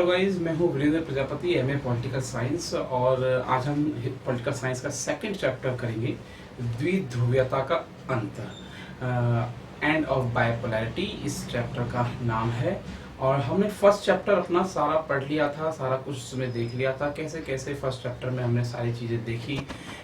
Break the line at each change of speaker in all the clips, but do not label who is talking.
Hello guys, मैं हूँ Virendra Prajapati, MA political science. और आज हम पॉलिटिकल साइंस का सेकंड चैप्टर करेंगे, द्विध्रुवीयता का अंत, एंड ऑफ बाइपोलैरिटी इस चैप्टर का नाम है। और हमने फर्स्ट चैप्टर अपना सारा पढ़ लिया था, सारा कुछ उसमें देख लिया था। कैसे कैसे फर्स्ट चैप्टर में हमने सारी चीज़ें देखी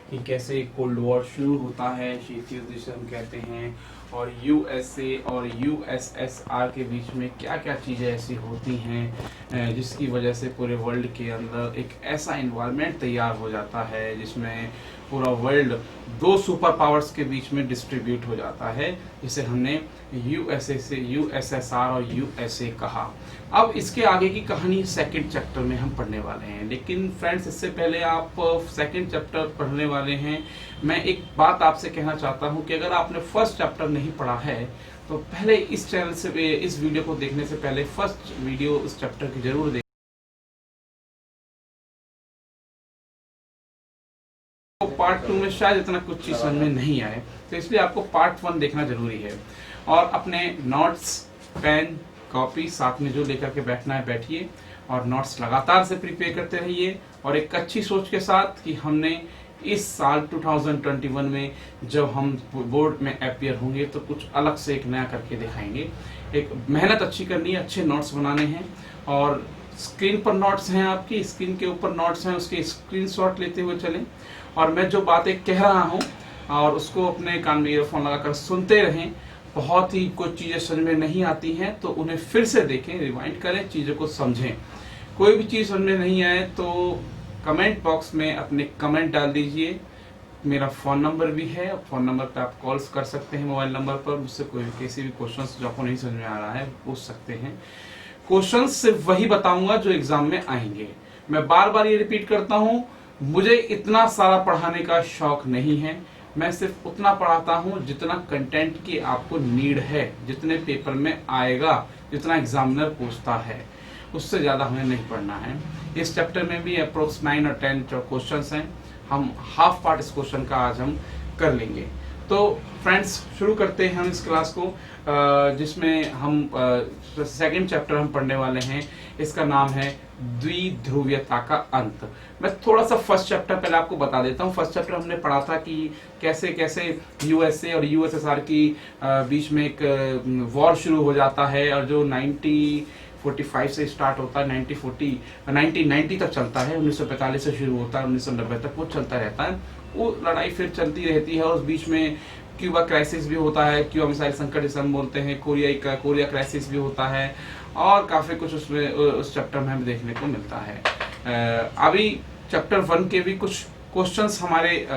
कि कैसे कोल्ड वॉर शुरू होता है, शीतयुद्ध जिसे हम कहते हैं, और यूएसए और यूएसएसआर के बीच में क्या क्या चीज़ें ऐसी होती हैं जिसकी वजह से पूरे वर्ल्ड के अंदर एक ऐसा इन्वायरमेंट तैयार हो जाता है जिसमें पूरा वर्ल्ड दो सुपर पावर्स के बीच में डिस्ट्रीब्यूट हो जाता है, जिसे हमने यूएसए से यूएसएसआर और यूएसए कहा। अब इसके आगे की कहानी सेकंड चैप्टर में हम पढ़ने वाले हैं। लेकिन फ्रेंड्स, इससे पहले आप सेकंड चैप्टर पढ़ने वाले हैं, मैं एक बात आपसे कहना चाहता हूं कि अगर आपने फर्स्ट चैप्टर नहीं पढ़ा है तो पहले इस चैनल से, इस वीडियो को देखने से पहले फर्स्ट वीडियो इस चैप्टर की जरूर देखें। पार्ट 2 में शायद इतना कुछ चीज समझ में नहीं आए, तो इसलिए आपको पार्ट 1 देखना जरूरी है। और अपने नोट्स, पेन, कॉपी साथ में जो लेकर के बैठना है बैठिए, और नोट्स लगातार से प्रिपेयर करते रहिए, और एक अच्छी सोच के साथ कि हमने इस साल 2021 में जब हम बोर्ड में अपियर होंगे तो कुछ अलग से एक नया करके दिखाएंगे। एक मेहनत अच्छी करनी है, अच्छे नोट्स बनाने हैं, और स्क्रीन पर नोट्स हैं, आपकी स्क्रीन के ऊपर नोट्स हैं, उसके स्क्रीनशॉट लेते हुए चलें। और मैं जो बातें कह रहा हूं और उसको अपने कान में ईयरफोन लगाकर सुनते रहें। बहुत ही कुछ चीजें समझ में नहीं आती हैं तो उन्हें फिर से देखें, रिवाइंड करें, चीजों को समझें। कोई भी चीज समझ में नहीं आए तो कमेंट बॉक्स में अपने कमेंट डाल दीजिए। मेरा फ़ोन नंबर भी है, फ़ोन नंबर पे आप कॉल्स कर सकते हैं, मोबाइल नंबर पर मुझसे कोई किसी भी क्वेश्चंस जो आपको नहीं समझ में आ रहा है पूछ सकते हैं। क्वेश्चंस सिर्फ वही बताऊंगा जो एग्जाम में आएंगे। मैं बार बार ये रिपीट करता हूं, मुझे इतना सारा पढ़ाने का शौक नहीं है। मैं सिर्फ उतना पढ़ाता हूं जितना कंटेंट की आपको नीड है, जितने पेपर में आएगा, जितना एग्जामिनर पूछता है, उससे ज्यादा हमें नहीं पढ़ना है। इस चैप्टर में भी अप्रोक्स 9 और 10 जो क्वेश्चंस हैं, हम हाफ पार्ट इस क्वेश्चन का आज हम कर लेंगे। तो फ्रेंड्स, शुरू करते हैं हम इस क्लास को, जिसमें हम सेकंड चैप्टर हम पढ़ने वाले हैं। इसका नाम है द्विध्रुवीयता का अंत। मैं थोड़ा सा फर्स्ट चैप्टर पहले आपको बता देता हूँ। फर्स्ट चैप्टर हमने पढ़ा था कि कैसे कैसे यूएसए और यूएसएसआर की बीच में एक वॉर शुरू हो जाता है, और जो 1945 से स्टार्ट होता है, 1990 तक चलता है। 1945 से शुरू होता है, 1990 तक वो चलता रहता है। वो लड़ाई फिर चलती रहती है, और उस बीच में क्यूबा क्राइसिस भी होता है, क्यूबा मिसाइल संकट जिसे हम बोलते हैं, कोरिया क्राइसिस भी होता है, और काफी कुछ उसमें उस चैप्टर में हमें देखने को मिलता है। अभी चैप्टर 1 के भी कुछ क्वेश्चंस हमारे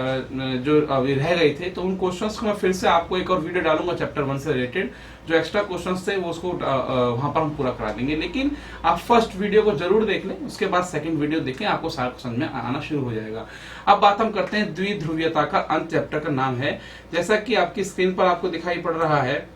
जो अभी रह गए थे, तो उन क्वेश्चंस को मैं फिर से आपको एक और वीडियो डालूंगा चैप्टर 1 से रिलेटेड। जो एक्स्ट्रा क्वेश्चंस थे वो उसको वहां पर हम पूरा करा देंगे। लेकिन आप फर्स्ट वीडियो को जरूर देख लें, उसके बाद सेकंड वीडियो देखें, आपको सारा समझ में आना शुरू हो जाएगा। अब बात हम करते हैं द्विध्रुवीयता का अंत। चैप्टर का नाम है, जैसा कि आपकी स्क्रीन पर आपको दिखाई पड़ रहा है,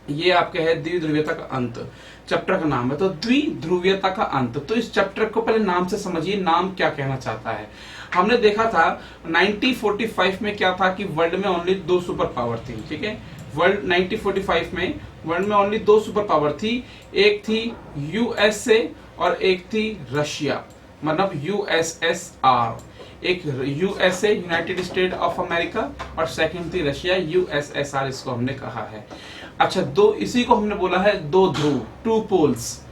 ये आपके है द्विध्रुवीयता का अंत, चैप्टर का नाम है। तो द्विध्रुवीयता का अंत, तो इस चैप्टर को पहले नाम से समझिए, नाम क्या कहना चाहता है। हमने देखा था 1945 में क्या था कि वर्ल्ड में ओनली 2 सुपर पावर थी, ठीक है। 1945 में वर्ल्ड में ओनली 2 सुपर पावर थी, एक थी यूएसए और एक थी रशिया, मतलब यूएसएसआर। एक USA, United state of America, और सेकंड थी रशिया, यूएसएसआर इसको हमने कहा है। अच्छा, इसी को हमने बोला है दो ध्रुव, 2 पोल्स।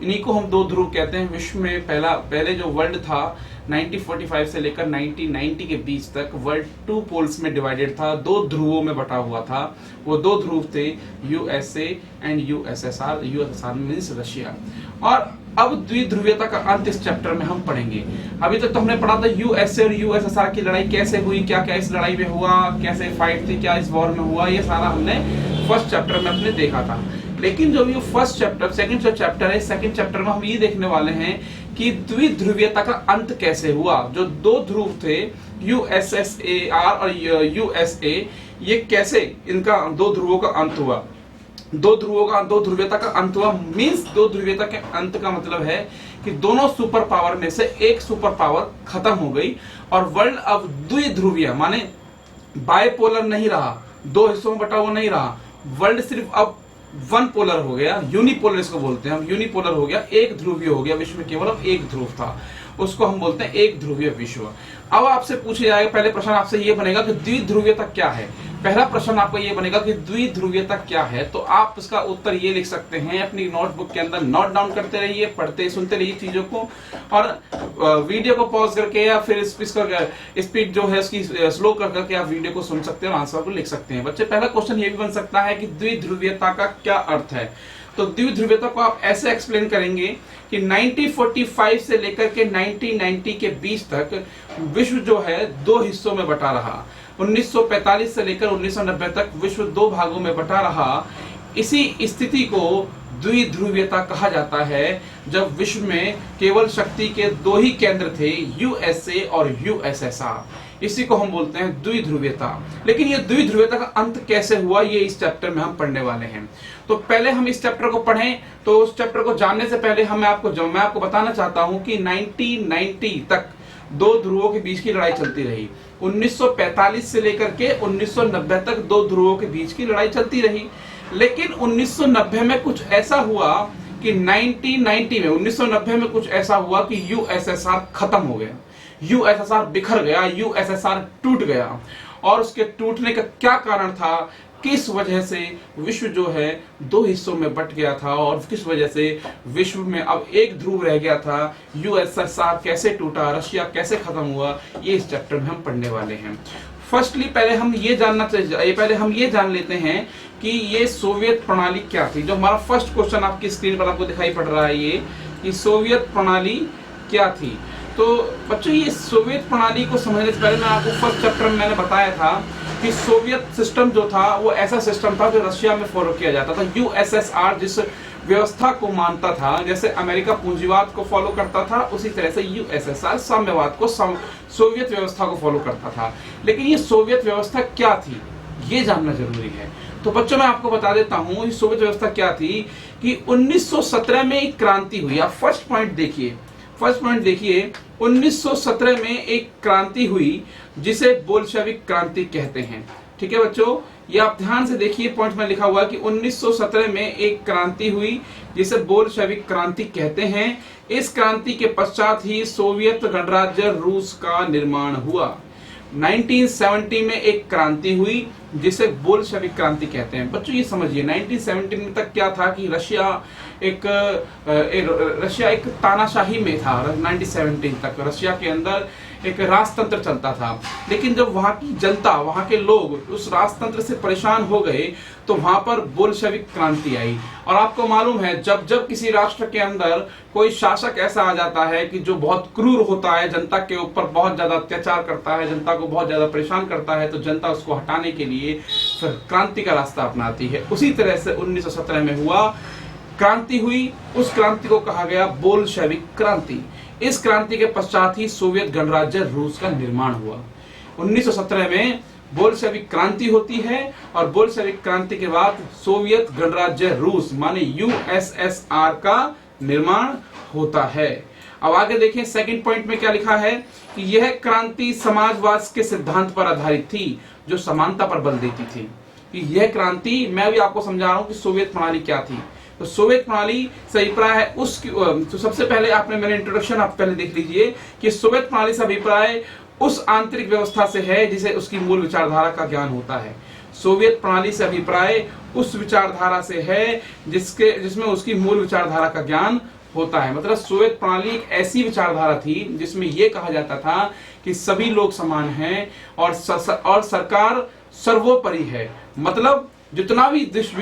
इन्हीं को हम 2 ध्रुव कहते हैं। विश्व में पहले जो वर्ल्ड था 1945 से लेकर 1990 के बीच तक, वर्ल्ड 2 पोल्स में डिवाइडेड था, 2 ध्रुवों में बटा हुआ था। वो 2 ध्रुव थे USA and USSR. USSR means Russia. और अब द्विध्रुवीयता का अंत इस चैप्टर में हम पढ़ेंगे। अभी तक तो हमने पढ़ा था यूएसए और यूएसएसआर की लड़ाई कैसे हुई, क्या क्या इस लड़ाई में हुआ, कैसे फाइट थी, क्या इस वॉर में हुआ, ये सारा हमने फर्स्ट चैप्टर में अपने देखा था। लेकिन जो ये फर्स्ट चैप्टर, सेकंड जो चैप्टर है, सेकंड चैप्टर में हम ये देखने वाले हैं कि द्विध्रुवीयता का अंत कैसे हुआ। जो 2 ध्रुव थे यूएसएसआर और यूएसए, ये कैसे इनका 2 ध्रुवों का अंत हुआ। 2 ध्रुवीयता का अंत हुआ मींस 2 ध्रुवीयता के अंत का मतलब है कि दोनों सुपर पावर में से एक सुपर पावर खत्म हो गई, और वर्ल्ड अब द्विध्रुवीय माने बाइपोलर नहीं रहा, 2 हिस्सों में बटा हुआ नहीं रहा। वर्ल्ड सिर्फ अब वन पोलर हो गया, यूनिपोलर इसको बोलते हैं हम, यूनिपोलर हो गया, एक ध्रुवीय हो गया, विश्व में केवल अब एक ध्रुव था, उसको हम बोलते हैं एक ध्रुवीय विश्व। अब आपसे पूछा जाएगा, पहले प्रश्न आपसे ये बनेगा कि द्विध्रुवीयता क्या है। पहला प्रश्न आपका ये बनेगा कि द्विध्रुवीयता क्या है, तो आप इसका उत्तर ये लिख सकते हैं, अपनी नोटबुक के अंदर नोट डाउन करते रहिए, पढ़ते सुनते रहिए चीजों को, और वीडियो को पॉज करके या फिर स्पीड जो है उसकी स्लो करके आप वीडियो को सुन सकते हैं और आंसर को लिख सकते हैं। बच्चे, पहला क्वेश्चन ये भी बन सकता है कि द्विध्रुवीयता का क्या अर्थ है। तो द्विध्रुवीयता को आप ऐसे एक्सप्लेन करेंगे कि 1945 से लेकर के 1990 के बीच तक विश्व जो है दो हिस्सों में बटा रहा। 1945 से लेकर 1990 तक विश्व दो भागों में बटा रहा। इसी स्थिति को द्विध्रुवीयता कहा जाता है, जब विश्व में केवल शक्ति के दो ही केंद्र थे, यूएसए और यूएसएसआर। इसी को हम बोलते हैं द्विध्रुवीयता। लेकिन ये द्विध्रुवीयता का अंत कैसे हुआ, ये इस चैप्टर में हम पढ़ने वाले हैं। तो पहले हम इस चैप्टर को पढ़ें। तो उस चैप्टर को जानने से पहले मैं आपको बताना चाहता हूं कि 1990 तक दो ध्रुवों के बीच की लड़ाई चलती रही। 1945 से लेकर के 1990 तक दो ध्रुवों के बीच की लड़ाई चलती रही। लेकिन 1990 में कुछ ऐसा हुआ कि 1990 में कुछ ऐसा हुआ कि यूएसएसआर खत्म हो गया, यूएसएसआर बिखर गया, यूएसएसआर टूट गया। और उसके टूटने का क्या कारण था, किस वजह से विश्व जो है दो हिस्सों में बट गया था और किस वजह से विश्व में अब एक ध्रुव रह गया था, यूएसएसआर कैसे टूटा, रशिया कैसे खत्म हुआ, ये इस चैप्टर में हम पढ़ने वाले हैं। फर्स्टली पहले हम ये जान लेते हैं कि ये सोवियत प्रणाली क्या थी। जो हमारा फर्स्ट क्वेश्चन आपकी स्क्रीन पर आपको दिखाई पड़ रहा है, ये कि सोवियत प्रणाली क्या थी। तो बच्चों, ये सोवियत प्रणाली को समझने से पहले मैं आपको फर्स्ट चैप्टर में मैंने बताया था कि सोवियत सिस्टम जो था वो ऐसा सिस्टम था जो रशिया में फॉलो किया जाता था। यूएसएसआर जिस व्यवस्था को मानता था, जैसे अमेरिका पूंजीवाद को फॉलो करता था, उसी तरह से यूएसएसआर साम्यवाद को, सोवियत व्यवस्था को फॉलो करता था। लेकिन ये सोवियत व्यवस्था क्या थी, ये जानना जरूरी है। तो बच्चों, मैं आपको बता देता हूं सोवियत व्यवस्था क्या थी कि 1917 में एक क्रांति हुई। आप फर्स्ट पॉइंट देखिए 1917 में एक क्रांति हुई जिसे बोल्शेविक क्रांति कहते हैं। ठीक है बच्चों, ये आप ध्यान से देखिए, पॉइंट में लिखा हुआ है कि 1917 में एक क्रांति हुई जिसे बोल्शेविक क्रांति कहते हैं। इस क्रांति के पश्चात ही सोवियत गणराज्य रूस का निर्माण हुआ। 1970 में एक क्रांति हुई जिसे बोल्शेविक क्रांति कहते हैं। बच्चों, ये समझिए 1917 तक क्या था कि रशिया एक तानाशाही में था। 1917 तक रशिया के अंदर एक राजतंत्र चलता था। लेकिन जब वहां की जनता, वहां के लोग उस राजतंत्र से परेशान हो गए तो वहां पर बोल्शेविक क्रांति आई। और आपको मालूम है, जब जब किसी राष्ट्र के अंदर कोई शासक ऐसा आ जाता है कि जो बहुत क्रूर होता है, जनता के ऊपर बहुत ज्यादा अत्याचार करता है, जनता को बहुत ज्यादा परेशान करता है, तो जनता उसको हटाने के लिए फिर क्रांति का रास्ता अपनाती है। उसी तरह से 1917 में हुआ, क्रांति हुई, उस क्रांति को कहा गया बोल्शेविक क्रांति। इस क्रांति के पश्चात ही सोवियत गणराज्य रूस का निर्माण हुआ। 1917 में बोल्शेविक क्रांति होती है और बोल्शेविक क्रांति के बाद सोवियत गणराज्य रूस माने यूएसएसआर का निर्माण होता है। अब आगे देखें, सेकंड पॉइंट में क्या लिखा है कि यह क्रांति समाजवाद के सिद्धांत पर आधारित थी, जो समानता पर बल देती थी। कि यह क्रांति, मैं भी आपको समझा रहा हूं कि सोवियत प्रणाली क्या थी। तो सोवियत प्रणाली से अभिप्राय है उसकी, तो सबसे पहले मैंने इंट्रोडक्शन आप पहले देख लीजिए कि सोवियत प्रणाली से अभिप्राय उस आंतरिक व्यवस्था से है जिसे उसकी मूल विचारधारा का ज्ञान होता है। सोवियत प्रणाली से अभिप्राय उस विचारधारा से है जिसमें उसकी मूल विचारधारा का ज्ञान होता है। मतलब सोवियत प्रणाली एक ऐसी विचारधारा थी जिसमें यह कहा जाता था कि सभी लोग समान हैं और सरकार सर्वोपरि है। मतलब जितना भी देश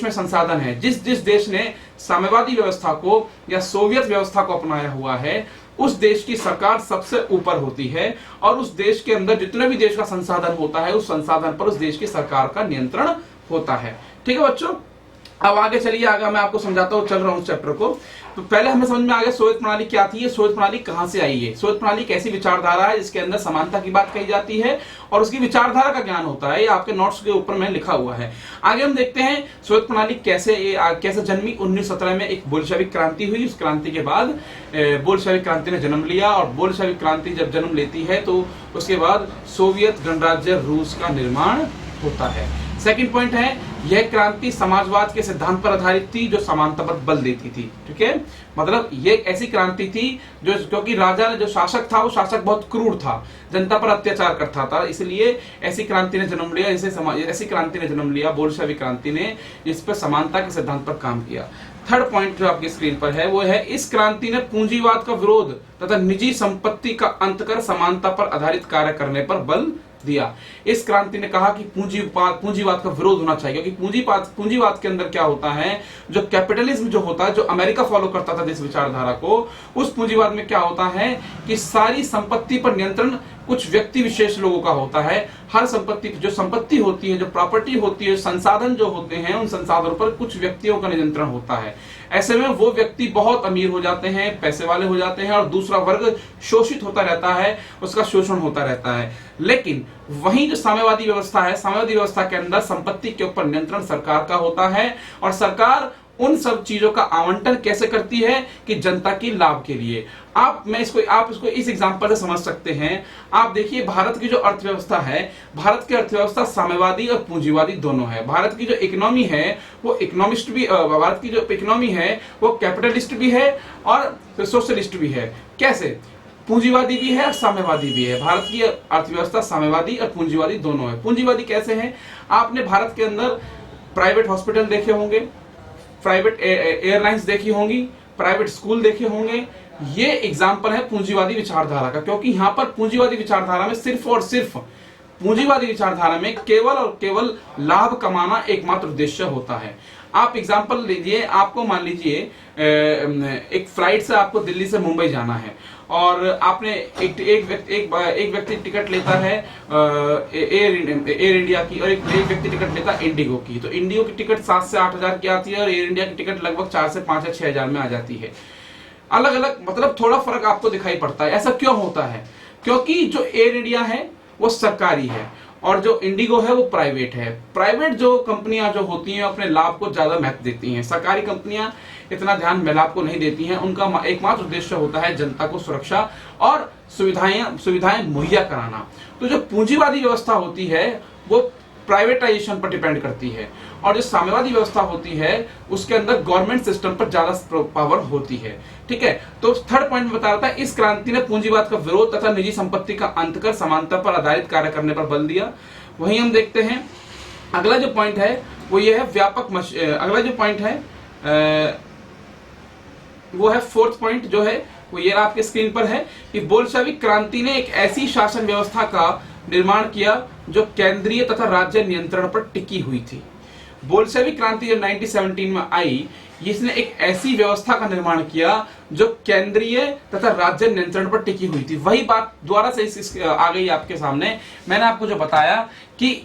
में संसाधन है, जिस देश ने साम्यवादी व्यवस्था को या सोवियत व्यवस्था को अपनाया हुआ है, उस देश की सरकार सबसे ऊपर होती है और उस देश के अंदर जितने भी देश का संसाधन होता है, उस संसाधन पर उस देश की सरकार का नियंत्रण होता है। ठीक है बच्चों, अब आगे चलिए, आगे मैं आपको समझाता हूँ, चल रहा हूँ चैप्टर को। तो पहले हमें समझ में आ गया सोवियत प्रणाली क्या थी, ये सोवियत प्रणाली कहां से आई है। सोवियत प्रणाली एक ऐसी विचारधारा है जिसके अंदर समानता की बात कही जाती है और उसकी विचारधारा का ज्ञान होता है। ये आपके नोट्स के ऊपर में लिखा हुआ है। आगे हम देखते हैं सोवियत प्रणाली कैसे जन्मी। 1917 में एक बोल्शेविक क्रांति हुई, उस क्रांति के बाद बोल्शेविक क्रांति ने जन्म लिया और बोल्शेविक क्रांति जब जन्म लेती है तो उसके बाद सोवियत गणराज्य रूस का निर्माण होता है। सेकंड पॉइंट है, यह क्रांति समाजवाद के सिद्धांत पर आधारित थी जो समानता पर बल देती थी। ठीक है, मतलब ये एक ऐसी क्रांति थी जो, क्योंकि राजा जो शासक था वो शासक बहुत क्रूर था, जनता पर अत्याचार करता था, इसलिए ऐसी क्रांति ने जन्म लिया, ऐसी क्रांति ने जन्म लिया बोल्शेविक क्रांति ने, जिस पर समानता के सिद्धांत पर काम किया। थर्ड पॉइंट जो आपकी स्क्रीन पर है वो है, इस क्रांति ने पूंजीवाद का विरोध तथा निजी संपत्ति का अंत कर समानता पर आधारित कार्य करने पर बल दिया। इस क्रांति ने कहा कि पूंजीवाद का विरोध होना चाहिए, क्योंकि पूंजीवाद के अंदर क्या होता है, जो कैपिटलिज्म जो होता है, जो अमेरिका फॉलो करता था जिस विचारधारा को, उस पूंजीवाद में क्या होता है कि सारी संपत्ति पर नियंत्रण कुछ व्यक्ति विशेष लोगों का होता है। हर संपत्ति, जो संपत्ति होती है, जो प्रॉपर्टी होती है, संसाधन जो होते हैं, उन संसाधनों पर कुछ व्यक्तियों का नियंत्रण होता है। ऐसे में वो व्यक्ति बहुत अमीर हो जाते हैं, पैसे वाले हो जाते हैं, और दूसरा वर्ग शोषित होता रहता है, उसका शोषण होता रहता है। लेकिन वहीं जो साम्यवादी व्यवस्था है, साम्यवादी व्यवस्था के अंदर संपत्ति के ऊपर नियंत्रण सरकार का होता है, और सरकार उन सब चीजों का आवंटन कैसे करती है कि जनता की लाभ के लिए। आप इसको इस एग्जांपल से समझ सकते हैं। आप देखिए, भारत की जो अर्थव्यवस्था है, भारत की अर्थव्यवस्था साम्यवादी और पूंजीवादी दोनों है। भारत की जो इकोनॉमी है वो इकोनॉमिस्ट भी, भारत की जो इकोनॉमी है वो कैपिटलिस्ट भी है और सोशलिस्ट भी है। कैसे? पूंजीवादी भी है और साम्यवादी भी है। भारत की अर्थव्यवस्था साम्यवादी और पूंजीवादी दोनों है। पूंजीवादी कैसे है? आपने भारत के अंदर प्राइवेट हॉस्पिटल देखे होंगे, प्राइवेट एयरलाइंस देखी होंगी, प्राइवेट स्कूल देखे होंगे। ये एग्जाम्पल है पूंजीवादी विचारधारा का, क्योंकि यहां पर पूंजीवादी विचारधारा में सिर्फ और सिर्फ पूंजीवादी विचारधारा में केवल और केवल लाभ कमाना एकमात्र उद्देश्य होता है। आप एग्जाम्पल लीजिए, आपको मान लीजिए एक फ्लाइट से आपको दिल्ली से मुंबई जाना है, और आपने एक व्यक्ति टिकट लेता है एयर इंडिया की, और एक व्यक्ति टिकट लेता है इंडिगो की। तो इंडिगो की टिकट 7 से 8 हजार की आती है, और एयर इंडिया की टिकट लगभग 4 से 5 या 6 हजार में आ जाती है। अलग अलग, मतलब थोड़ा फर्क आपको दिखाई पड़ता है। ऐसा क्यों होता है? क्योंकि जो एयर इंडिया है वो सरकारी है, और जो इंडिगो है वो प्राइवेट है। प्राइवेट जो कंपनियां जो होती हैं अपने लाभ को ज्यादा महत्व देती हैं, सरकारी कंपनियां इतना ध्यान लाभ को नहीं देती हैं। उनका एकमात्र उद्देश्य होता है जनता को सुरक्षा और सुविधाएं मुहैया कराना। तो जो पूंजीवादी व्यवस्था होती है वो प्राइवेटाइजेशन पर डिपेंड करती है, और जो साम्यवादी व्यवस्था होती है उसके अंदर गवर्नमेंट सिस्टम पर ज्यादा पावर होती है। ठीक है, तो थर्ड पॉइंट में बता रहा था, इस क्रांति ने पूंजीवाद का विरोध तथा निजी संपत्ति का अंत कर समानता पर आधारित कार्य करने पर बल दिया। वहीं हम देखते हैं अगला जो पॉइंट है वो ये है अगला जो पॉइंट है वो है फोर्थ पॉइंट, जो है वो ये आपके स्क्रीन पर है कि बोल्शेविक क्रांति ने एक ऐसी शासन व्यवस्था का निर्माण किया जो केंद्रीय तथा राज्य नियंत्रण पर टिकी हुई थी। बोल्शेविक क्रांति जब 1917 में आई, इसने एक ऐसी व्यवस्था का निर्माण किया जो केंद्रीय तथा राज्य नियंत्रण पर टिकी हुई थी। वही बात दोबारा से आ गई आपके सामने। मैंने आपको जो बताया कि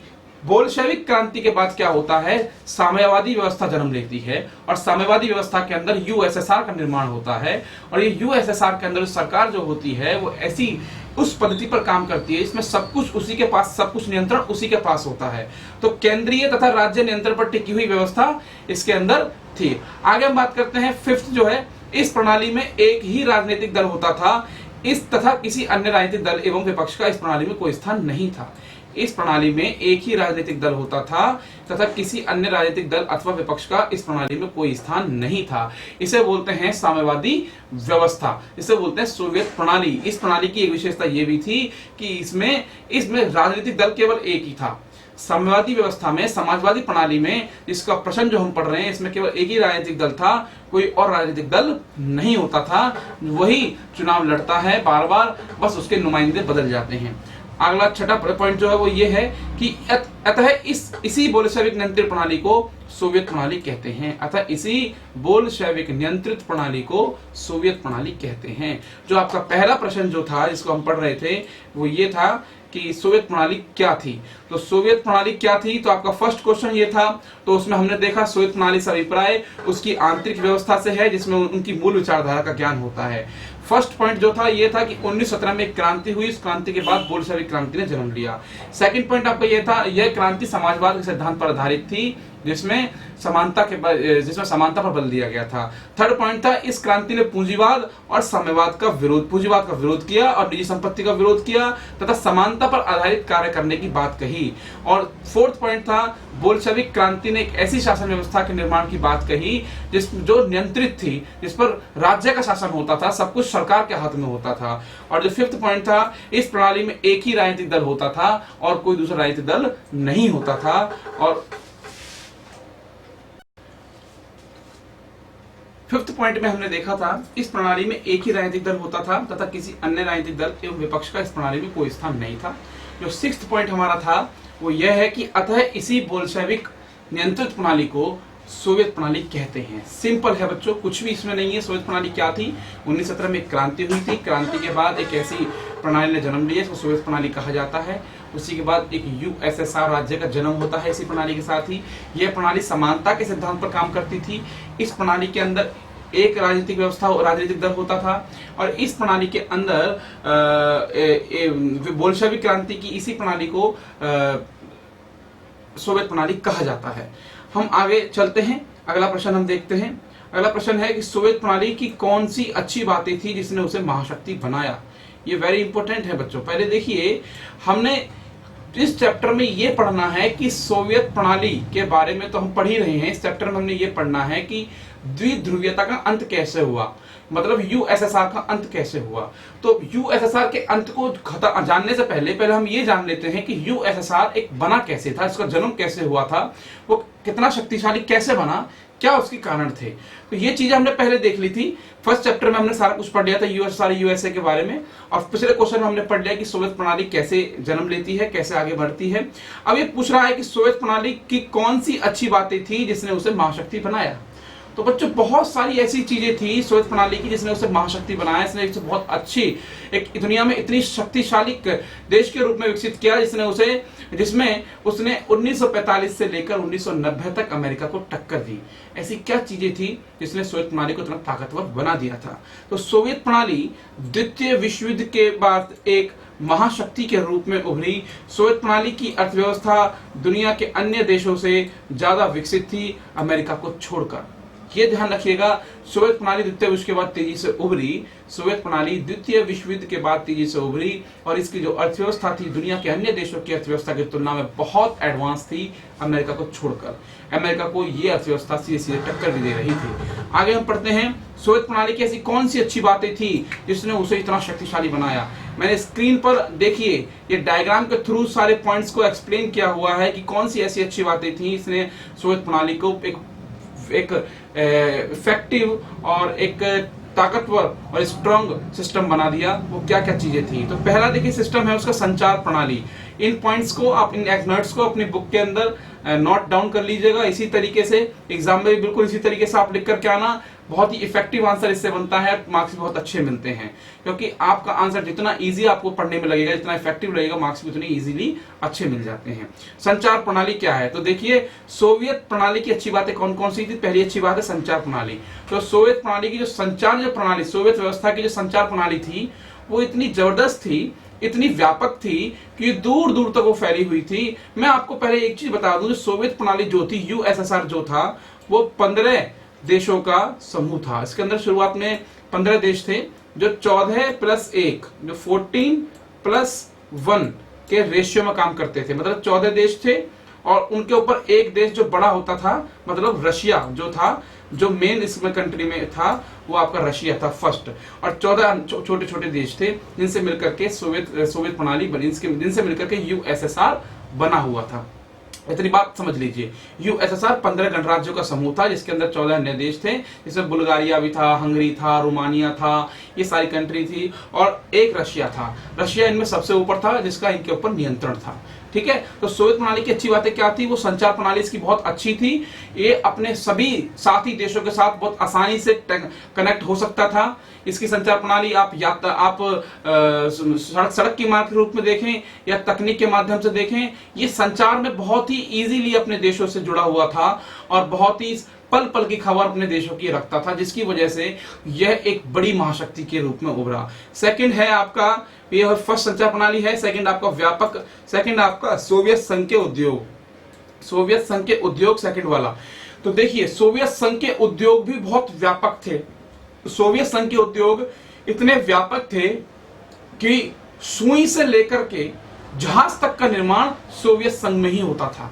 बोल्शेविक क्रांति के बाद क्या होता है, साम्यवादी व्यवस्था जन्म लेती है, और साम्यवादी व्यवस्था के अंदर यूएसएसआर का निर्माण होता है, और ये यूएसएसआर के अंदर सरकार जो होती है वो ऐसी उस पद्धति पर काम करती है, इसमें सब कुछ उसी के पास, सब कुछ नियंत्रण उसी के पास होता है। तो केंद्रीय तथा राज्य नियंत्रण पर टिकी हुई व्यवस्था इसके अंदर थी। आगे हम बात करते हैं फिफ्थ, जो है इस प्रणाली में एक ही राजनीतिक दल होता था, इस तथा किसी अन्य राजनीतिक दल एवं विपक्ष का इस प्रणाली में कोई स्थान नहीं था। इस प्रणाली में एक ही राजनीतिक दल होता था तथा किसी अन्य राजनीतिक दल अथवा विपक्ष का इस प्रणाली में कोई स्थान नहीं था। इसे बोलते हैं साम्यवादी व्यवस्था, इसे बोलते हैं सोवियत प्रणाली। इस प्रणाली की एक विशेषता यह भी थी कि इसमें राजनीतिक दल केवल एक ही था। साम्यवादी व्यवस्था में, समाजवादी प्रणाली में, जिसका प्रश्न जो हम पढ़ रहे हैं, इसमें केवल एक ही राजनीतिक दल था, कोई और राजनीतिक दल नहीं होता था। वही चुनाव लड़ता है बार बार, बस उसके नुमाइंदे बदल जाते हैं। अगला छठा पॉइंट जो है वो ये है कि अतः इसी बोल्शेविक नियंत्रित प्रणाली को सोवियत प्रणाली कहते हैं। अतः इसी बोल्शेविक नियंत्रित प्रणाली को सोवियत प्रणाली कहते हैं। जो आपका पहला प्रश्न जो था जिसको हम पढ़ रहे थे वो ये था कि सोवियत प्रणाली क्या थी। तो सोवियत प्रणाली क्या थी, तो आपका फर्स्ट क्वेश्चन ये था। तो उसमें हमने देखा सोवियत प्रणाली से अभिप्राय उसकी आंतरिक व्यवस्था से है, जिसमें उनकी मूल विचारधारा का ज्ञान होता है। फर्स्ट पॉइंट जो था ये था कि 1917 में एक क्रांति हुई, इस क्रांति के बाद बोल्शेविक क्रांति ने जन्म लिया। सेकंड पॉइंट आपका ये था, यह क्रांति समाजवाद के सिद्धांत पर आधारित थी जिसमें समानता पर बल दिया गया था। थर्ड पॉइंट था, इस क्रांति ने पूंजीवाद और साम्यवाद का विरोध किया और निजी संपत्ति का विरोध किया तथा समानता पर आधारित कार्य करने की बात कही। और फोर्थ पॉइंट था, बोल्शेविक क्रांति ने एक ऐसी शासन व्यवस्था के निर्माण की बात कही जो नियंत्रित थी, जिस पर राज्य का शासन होता था, सब कुछ सरकार के हाथ में होता था। और जो फिफ्थ पॉइंट था, इस प्रणाली में एक ही राजनीतिक दल होता था और कोई दूसरा राजनीतिक दल नहीं होता था। और फिफ्थ पॉइंट में हमने देखा था, इस प्रणाली में एक ही राजनीतिक दल होता था तथा किसी अन्य राजनीतिक दल एवं विपक्ष का इस प्रणाली में कोई स्थान नहीं था। जो सिक्स्थ पॉइंट हमारा था वो यह है कि अतः इसी बोल्शेविक नियंत्रित प्रणाली को सोवियत प्रणाली कहते हैं। सिंपल है बच्चों, कुछ भी इसमें नहीं है। सोवियत प्रणाली क्या थी? 1917 में क्रांति हुई थी, क्रांति के बाद एक ऐसी प्रणाली ने जन्म लिया, इसको सोवियत प्रणाली कहा जाता है। उसी के बाद एक यूएसएसआर राज्य का जन्म होता है इसी प्रणाली के साथ ही। यह प्रणाली समानता के सिद्धांत पर काम करती थी। इस प्रणाली के अंदर एक राजनीतिक दल होता था और इस प्रणाली के अंदर बोल्शेविक क्रांति की इसी प्रणाली को सोवियत प्रणाली कहा जाता है। हम आगे चलते हैं, अगला प्रश्न हम देखते हैं। अगला प्रश्न है कि सोवियत प्रणाली की कौन सी अच्छी बातें थी जिसने उसे महाशक्ति बनाया। ये वेरी इंपॉर्टेंट है बच्चों। पहले देखिए, हमने इस चैप्टर में ये पढ़ना है कि सोवियत प्रणाली के बारे में तो हम पढ़ ही रहे हैं। इस चैप्टर में हमने ये पढ़ना है कि द्विध्रुवीयता का अंत कैसे हुआ, मतलब यूएसएसआर का अंत कैसे हुआ। तो यूएसएसआर के अंत को जानने से पहले हम ये जान लेते हैं कि यूएसएसआर एक बना कैसे था, इसका जन्म कैसे हुआ था, वो कितना शक्तिशाली कैसे बना, क्या उसके कारण थे। तो ये चीजें हमने पहले देख ली थी। फर्स्ट चैप्टर में हमने सारा कुछ पढ़ लिया था यूएसएसआर यूएसए के बारे में, और पिछले क्वेश्चन में हमने पढ़ लिया कि सोवियत प्रणाली कैसे जन्म लेती है, कैसे आगे बढ़ती है। अब ये पूछ रहा है कि सोवियत प्रणाली की कौन सी अच्छी बातें थी जिसने उसे महाशक्ति बनाया। तो बच्चों, बहुत सारी ऐसी चीजें थी सोवियत प्रणाली की जिसने उसे महाशक्ति बनाया। इसने एक बहुत अच्छी, एक दुनिया में इतनी शक्तिशाली देश के रूप में विकसित किया जिसमें उसने 1945 से लेकर 1990 तक अमेरिका को टक्कर दी। ऐसी क्या चीजें थी जिसने सोवियत प्रणाली को इतना ताकतवर बना दिया था। तो सोवियत प्रणाली द्वितीय विश्व युद्ध के बाद एक महाशक्ति के रूप में उभरी। सोवियत प्रणाली की अर्थव्यवस्था दुनिया के अन्य देशों से ज्यादा विकसित थी, अमेरिका को छोड़कर। ये ध्यान रखिएगा, सोवियत प्रणाली द्वितीय विश्व के बाद तेजी से उभरी। सोवियत प्रणाली द्वितीय विश्व युद्ध के बाद तेजी से उभरी और इसकी जो अर्थव्यवस्था थी दुनिया के अन्य देशों की अर्थव्यवस्था की तुलना में बहुत एडवांस थी, अमेरिका को छोड़कर। अमेरिका को ये अर्थव्यवस्था सीधे टक्कर भी दे रही थी। आगे हम पढ़ते हैं, सोवियत प्रणाली की ऐसी कौन सी अच्छी बातें थी जिसने उसे इतना शक्तिशाली बनाया। मैंने स्क्रीन पर देखिए, ये डायग्राम के थ्रू सारे पॉइंट्स को एक्सप्लेन किया हुआ है कि कौन सी ऐसी अच्छी बातें थी इसने सोवियत प्रणाली को एक इफेक्टिव और एक ताकतवर और स्ट्रॉन्ग सिस्टम बना दिया। वो क्या क्या चीजें थी। तो पहला देखिए सिस्टम है उसका संचार प्रणाली। इन पॉइंट्स को आप, इन नोट्स को अपनी बुक के अंदर नोट डाउन कर लीजिएगा। इसी तरीके से एग्जाम में बिल्कुल इसी तरीके से आप लिख करके आना। बहुत ही इफेक्टिव आंसर इससे बनता है, मार्क्स भी बहुत अच्छे मिलते हैं, क्योंकि आपका आंसर जितना इजी आपको पढ़ने में लगेगा, जितना इफेक्टिव लगेगा, मार्क्स भी उतने इजीली अच्छे मिल जाते हैं। संचार प्रणाली क्या है? तो देखिए, सोवियत प्रणाली की अच्छी बातें कौन कौन सी थी। पहली अच्छी बात है संचार प्रणाली। तो सोवियत प्रणाली की जो प्रणाली, सोवियत व्यवस्था की जो संचार प्रणाली थी, वो इतनी जबरदस्त थी, इतनी व्यापक थी कि दूर दूर तक वो फैली हुई थी। मैं आपको पहले एक चीज बता दूं, सोवियत प्रणाली जो थी, यूएसएसआर जो था, वो 15 देशों का समूह था। इसके अंदर शुरुआत में 15 देश थे जो 14+1 जो 14+1 के रेशियो में काम करते थे। मतलब 14 देश थे और उनके ऊपर एक देश जो बड़ा होता था, मतलब रशिया जो था, जो मेन इसमें कंट्री में था, वो आपका रशिया था फर्स्ट। और 14 छोटे छोटे देश थे जिनसे मिलकर के सोवियत प्रणाली बनी, जिनसे मिलकर के यूएसएसआर बना हुआ था। इतनी बात समझ लीजिए। यूएसएसआर 15 गणराज्यों का समूह था जिसके अंदर 14 अन्य देश थे, जिसमें बुल्गारिया भी था, हंगरी था, रोमानिया था, ये सारी कंट्री थी, और एक रशिया था। रशिया इनमें सबसे ऊपर था जिसका इनके ऊपर नियंत्रण था। ठीक है। तो सोवियत प्रणाली की अच्छी बातें क्या थी? वो संचार प्रणाली इसकी बहुत अच्छी थी। ये अपने सभी साथी देशों के साथ बहुत आसानी से कनेक्ट हो सकता था। इसकी संचार प्रणाली आप सड़क के मार्ग के रूप में देखें या तकनीक के माध्यम से देखें, ये संचार में बहुत ही इजीली अपने देशों से जुड़ा हुआ था और बहुत ही पल पल की खबर अपने देशों की रखता था, जिसकी वजह से यह एक बड़ी महाशक्ति के रूप में उभरा। सेकंड है आपका, ये फर्स्ट संचार प्रणाली है। सेकंड आपका सोवियत संघ के उद्योग। सोवियत संघ के उद्योग सेकंड वाला। तो देखिए सोवियत संघ के उद्योग भी बहुत व्यापक थे। सोवियत संघ के उद्योग इतने व्यापक थे कि सुई से लेकर के जहाज तक का निर्माण सोवियत संघ में ही होता था।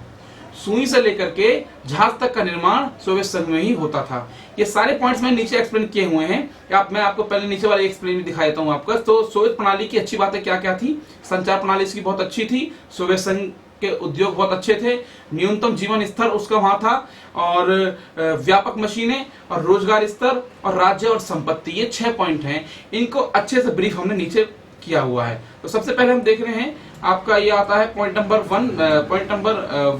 सुई से लेकर के जहाज तक का निर्माण सोवियत संघ में ही होता था। ये सारे पॉइंट्स मैंने नीचे एक्सप्लेन किए हुए हैं। मैं आपको पहले नीचे वाले एक्सप्लेन दिखा देता हूं आपका। तो सोवियत प्रणाली की अच्छी बातें क्या क्या थी? संचार प्रणाली इसकी बहुत अच्छी थी। सोवियत संघ के उद्योग बहुत अच्छे थे। न्यूनतम जीवन स्तर उसका वहां था, और व्यापक मशीनें और रोजगार स्तर और राज्य और संपत्ति, ये 6 पॉइंट हैं। इनको अच्छे से ब्रीफ हमने नीचे किया हुआ है। तो सबसे पहले हम देख रहे हैं आपका ये आता है पॉइंट नंबर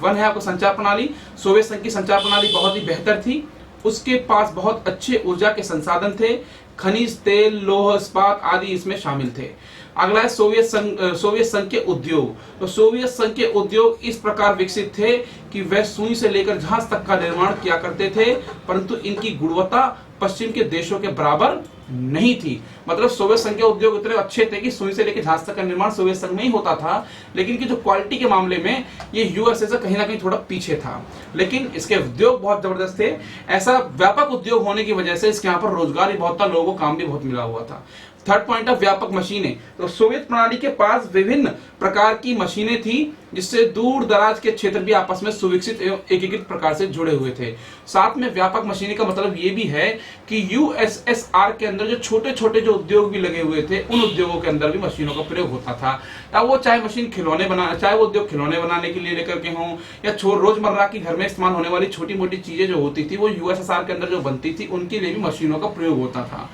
1 है आपको संचार प्रणाली। सोवियत संघ की संचार प्रणाली बहुत ही बेहतर थी। उसके पास बहुत अच्छे ऊर्जा के संसाधन थे। खनिज तेल, लौह इस्पात आदि इसमें शामिल थे। अगला है सोवियत संघ के उद्योग। तो सोवियत संघ के उद्योग इस प्रकार विकसित थे कि वह सुई से लेकर जहाज तक का निर्माण किया करते थे, परंतु इनकी गुणवत्ता पश्चिम के देशों के बराबर नहीं थी। मतलब सोवियत संघ के उद्योग इतने अच्छे थे कि सुई से लेकर जहाज तक का निर्माण सोवियत संघ में ही होता था, लेकिन की जो क्वालिटी के मामले में ये यूएसए से कहीं ना कहीं थोड़ा पीछे था। लेकिन इसके उद्योग बहुत जबरदस्त थे। ऐसा व्यापक उद्योग होने की वजह से इसके यहाँ पर रोजगार भी बहुत था, लोगों को काम भी बहुत मिला हुआ था। थर्ड पॉइंट है व्यापक मशीनें। तो सोवियत प्रणाली के पास विभिन्न प्रकार की मशीनें थी, जिससे दूर दराज के क्षेत्र भी आपस में सुविकसित एवं एकीकृत प्रकार से जुड़े हुए थे। साथ में व्यापक मशीनें का मतलब ये भी है कि यूएसएसआर के अंदर जो छोटे छोटे जो उद्योग भी लगे हुए थे, उन उद्योगों के अंदर भी मशीनों का प्रयोग होता था। अब वो चाहे मशीन चाहे वो उद्योग खिलौने बनाने के लिए लेकर के हों, या रोजमर्रा की घर में इस्तेमाल होने वाली छोटी मोटी चीजें जो होती थी, वो यूएसएसआर के अंदर जो बनती थी, उनके लिए भी मशीनों का प्रयोग होता था।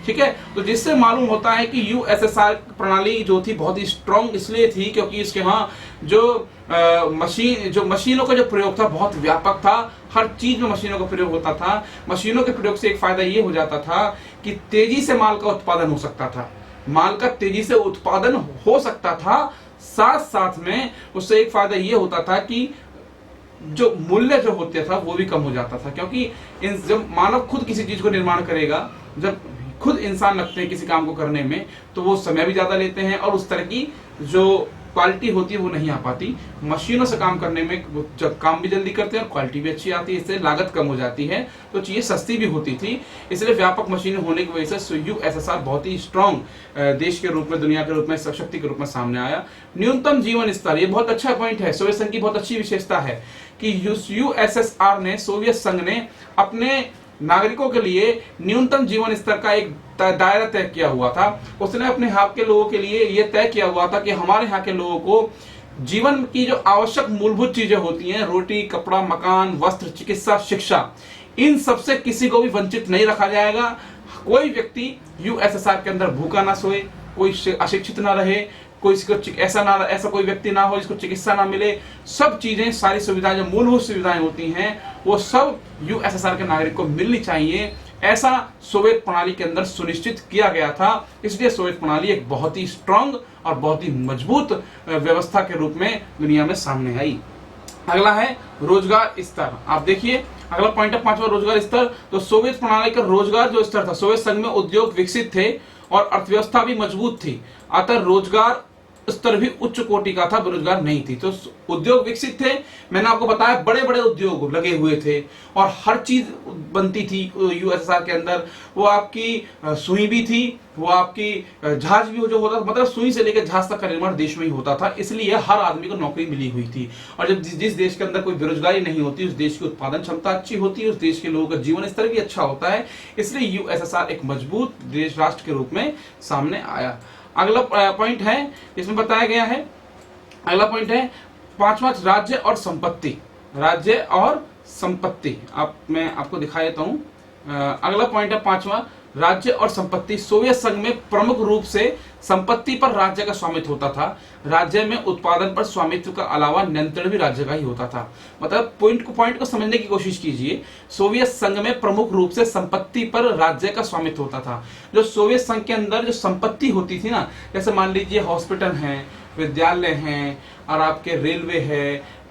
ठीक है, तो जिससे मालूम होता है कि यूएसएसआर प्रणाली जो थी बहुत ही स्ट्रॉन्ग इसलिए थी क्योंकि इसके यहाँ जो मशीनों का जो प्रयोग था बहुत व्यापक था। हर चीज में मशीनों का प्रयोग होता था। मशीनों के प्रयोग से एक फायदा ये हो जाता था कि तेजी से माल का उत्पादन हो सकता था। माल का तेजी से उत्पादन हो सकता था। साथ साथ में उससे एक फायदा ये होता था कि जो मूल्य जो होता था वो भी कम हो जाता था, क्योंकि जब मानव खुद किसी चीज को निर्माण करेगा, जब खुद इंसान लगते हैं किसी काम को करने में, तो वो समय भी ज्यादा लेते हैं और उस तरह की जो क्वालिटी होती है वो नहीं आ पाती। मशीनों से काम करने में वो जब काम भी जल्दी करते हैं और क्वालिटी भी अच्छी आती है, इससे लागत कम हो जाती है, तो चीजें सस्ती भी होती थी। इसलिए व्यापक मशीनें होने की वजह से यूएसएसआर बहुत ही स्ट्रॉन्ग देश के रूप में, दुनिया के रूप में, शक्ति के रूप में सामने आया। न्यूनतम जीवन स्तर, ये बहुत अच्छा पॉइंट है। सोवियत संघ की बहुत अच्छी विशेषता है कि यूएसएसआर ने, सोवियत संघ ने अपने नागरिकों के लिए न्यूनतम जीवन स्तर का एक दायरा तय किया हुआ था। उसने अपने यहाँ के लोगों के लिए यह तय किया हुआ था कि हमारे यहाँ के लोगों को जीवन की जो आवश्यक मूलभूत चीजें होती हैं, रोटी, कपड़ा, मकान, वस्त्र, चिकित्सा, शिक्षा, इन सबसे किसी को भी वंचित नहीं रखा जाएगा। कोई व्यक्ति यूएसएसआर के अंदर भूखा ना सोए, कोई अशिक्षित ना रहे, ऐसा कोई व्यक्ति ना हो जिसको चिकित्सा ना मिले। सब चीजें, सारी सुविधाएं, जो मूलभूत सुविधाएं होती हैं, वो सब यूएसएसआर के नागरिक को मिलनी चाहिए। ऐसा सोवियत प्रणाली के अंदर सुनिश्चित किया गया था। इसलिए सोवियत प्रणाली एक बहुत ही स्ट्रांग और बहुत ही मजबूत व्यवस्था के रूप में दुनिया में सामने आई। अगला है रोजगार स्तर। आप देखिए अगला पॉइंट है 5वां, रोजगार स्तर। तो सोवियत प्रणाली का रोजगार जो स्तर था, सोवियत संघ में उद्योग विकसित थे और अर्थव्यवस्था भी मजबूत थी, अतः रोजगार स्तर भी उच्च कोटि का था, बेरोजगार नहीं थी। तो उद्योग विकसित थे, मैंने आपको बताया बड़े बड़े उद्योग लगे हुए थे और हर चीज बनती थी यूएसएसआर के अंदर। वो आपकी सुई भी थी, वो आपकी जहाज भी जो होता था, मतलब सुई से लेकर जहाज तक का निर्माण देश में ही होता था। इसलिए हर आदमी को नौकरी मिली हुई थी। और जब जिस देश के अंदर कोई बेरोजगारी नहीं होती, उस देश की उत्पादन क्षमता अच्छी होती है, उस देश के लोगों का जीवन स्तर भी अच्छा होता है। इसलिए यूएसएसआर एक मजबूत देश राष्ट्र के रूप में सामने आया। अगला पॉइंट है इसमें बताया गया है, अगला पॉइंट है 5वां, राज्य और संपत्ति। राज्य और संपत्ति मैं आपको दिखा देता हूं। अगला पॉइंट है 5वां, राज्य और संपत्ति। सोवियत संघ में प्रमुख रूप से संपत्ति पर राज्य का स्वामित्व होता था। राज्य में उत्पादन पर स्वामित्व का अलावा नियंत्रण भी राज्य का ही होता था। मतलब पॉइंट को समझने की कोशिश कीजिए। सोवियत संघ में प्रमुख रूप से संपत्ति पर राज्य का स्वामित्व होता था। जो सोवियत संघ के अंदर जो संपत्ति होती थी ना, जैसे मान लीजिए हॉस्पिटल हैं, विद्यालय हैं, और आपके रेलवे है,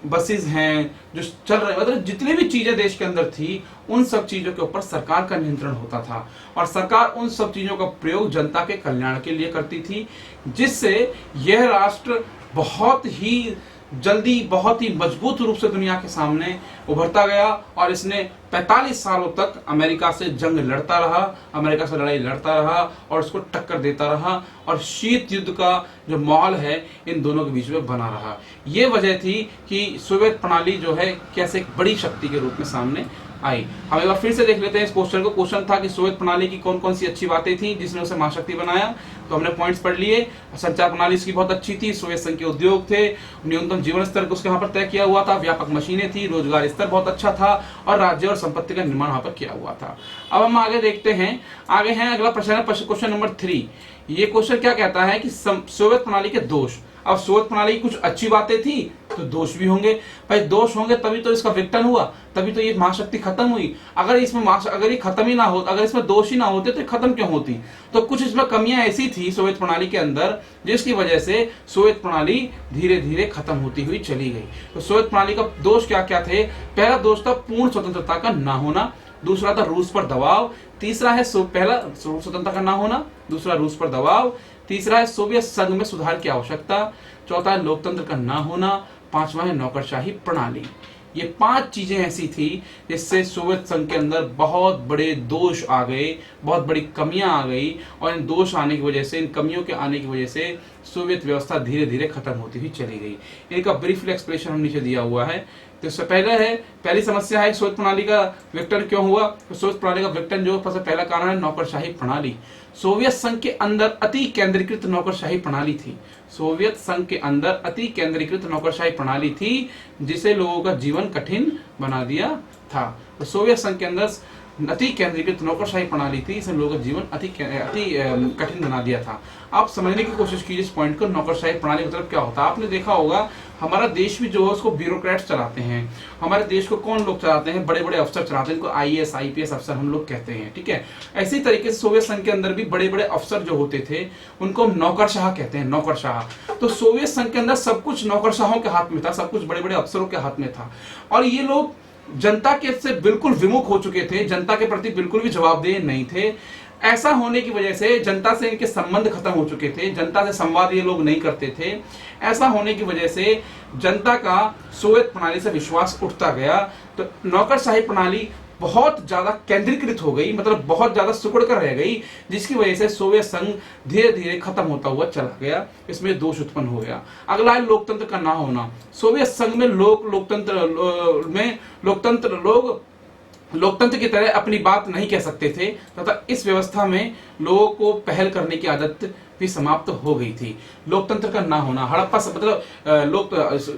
बसेस हैं जो चल रहे, मतलब जितनी भी चीजें देश के अंदर थी, उन सब चीजों के ऊपर सरकार का नियंत्रण होता था। और सरकार उन सब चीजों का प्रयोग जनता के कल्याण के लिए करती थी, जिससे यह राष्ट्र बहुत ही जल्दी बहुत ही मजबूत रूप से दुनिया के सामने उभरता गया और इसने 45 सालों तक अमेरिका से जंग लड़ता रहा, अमेरिका से लड़ाई लड़ता रहा और उसको टक्कर देता रहा और शीत युद्ध का जो माहौल है इन दोनों के बीच में बना रहा। ये वजह थी कि सोवियत प्रणाली जो है कैसे एक बड़ी शक्ति के रूप में सामने आई। हम एक बार फिर से देख लेते हैं इस क्वेश्चन को। क्वेश्चन था कि सोवियत प्रणाली की कौन कौन सी अच्छी बातें थी जिसने उसे महाशक्ति बनाया, तो हमने पॉइंट्स पढ़ लिए। संचार प्रणाली इसकी बहुत अच्छी थी, सोवियत संघ के उद्योग थे, न्यूनतम जीवन स्तर को उसके यहाँ पर तय किया हुआ था, व्यापक मशीनें थी, रोजगार स्तर बहुत अच्छा था और राज्य और संपत्ति का निर्माण वहां पर किया हुआ था। अब हम आगे देखते हैं, आगे है अगला प्रश्न है क्वेश्चन नंबर 3। ये क्वेश्चन क्या कहता है कि सोवियत प्रणाली के दोष। अब सोवियत प्रणाली की कुछ अच्छी बातें थी तो दोष भी होंगे, भाई दोष होंगे तभी तो इसका विघटन हुआ, तभी तो ये महाशक्ति खत्म हुई। अगर इसमें अगर ये खत्म ही ना हो, अगर इसमें दोष ही ना होते तो खत्म क्यों होती। तो कुछ इसमें कमियां ऐसी थी सोवियत प्रणाली के अंदर जिसकी वजह से सोवियत प्रणाली धीरे धीरे खत्म होती हुई चली गई। तो सोवियत प्रणाली का दोष क्या क्या थे? पहला दोष था पूर्ण स्वतंत्रता का ना होना, दूसरा था रूस पर दबाव, तीसरा है पहला स्वतंत्रता का ना होना, दूसरा रूस पर दबाव, तीसरा है सोवियत संघ में सुधार की आवश्यकता, चौथा है लोकतंत्र का ना होना, पांचवा है नौकरशाही प्रणाली। ये 5 चीजें ऐसी थी जिससे सोवियत संघ के अंदर बहुत बड़े दोष आ गए, बहुत बड़ी कमियां आ गई और इन दोष आने की वजह से, इन कमियों के आने की वजह से सोवियत व्यवस्था धीरे धीरे खत्म होती हुई चली गई। इनका ब्रीफली एक्सप्लेनेशन हम नीचे दिया हुआ है। तो इससे पहली समस्या है सोवियत प्रणाली का विघटन क्यों हुआ। तो सोवियत प्रणाली का विघटन जो सबसे पहला कारण है नौकरशाही प्रणाली। सोवियत संघ के अंदर अति केंद्रीकृत नौकरशाही प्रणाली थी। सोवियत संघ के अंदर अति केंद्रीकृत नौकरशाही प्रणाली थी जिसे लोगों का जीवन कठिन बना दिया था। तो सोवियत संघ के अंदर अति केंद्रीकृत नौकरशाही प्रणाली थी, इसने लोगों का जीवन अति कठिन बना दिया था। आप समझने की कोशिश कीजिए इस पॉइंट को, नौकरशाही प्रणाली मतलब क्या होता है। आपने देखा होगा हमारा देश भी जो है उसको ब्यूरोक्रेट्स चलाते हैं। हमारे देश को कौन लोग चलाते हैं? बड़े बड़े अफसर चलाते हैं, इनको IAS IPS अफसर हम लोग कहते हैं, ठीक है। ऐसी तरीके से सोवियत संघ के अंदर भी बड़े बड़े अफसर जो होते थे उनको हम नौकरशाह कहते हैं, नौकरशाह। तो सोवियत संघ के अंदर सब कुछ नौकरशाहों के हाथ में था, सब कुछ बड़े बड़े अफसरों के हाथ में था और ये लोग जनता के से बिल्कुल विमुख हो चुके थे, जनता के प्रति बिल्कुल भी जवाबदेह नहीं थे। ऐसा होने की वजह से जनता से इनके संबंध खत्म हो चुके थे, जनता से संवाद ये लोग नहीं करते थे। ऐसा होने की वजह से जनता का सोवियत प्रणाली से विश्वास उठता गया। तो नौकरशाही प्रणाली बहुत ज्यादा केंद्रीकृत हो गई, मतलब बहुत ज्यादा सिकुड़ कर रह गई, जिसकी वजह से सोवियत संघ धीरे धीरे खत्म होता हुआ चला गया। इसमें दोष उत्पन्न हो गया। अगला है लोकतंत्र का ना होना। सोवियत संघ में लोकतंत्र की तरह अपनी बात नहीं कह सकते थे तथा इस व्यवस्था में लोगों को पहल करने की आदत भी समाप्त हो गई थी। लोकतंत्र का ना होना, हड़प्पा मतलब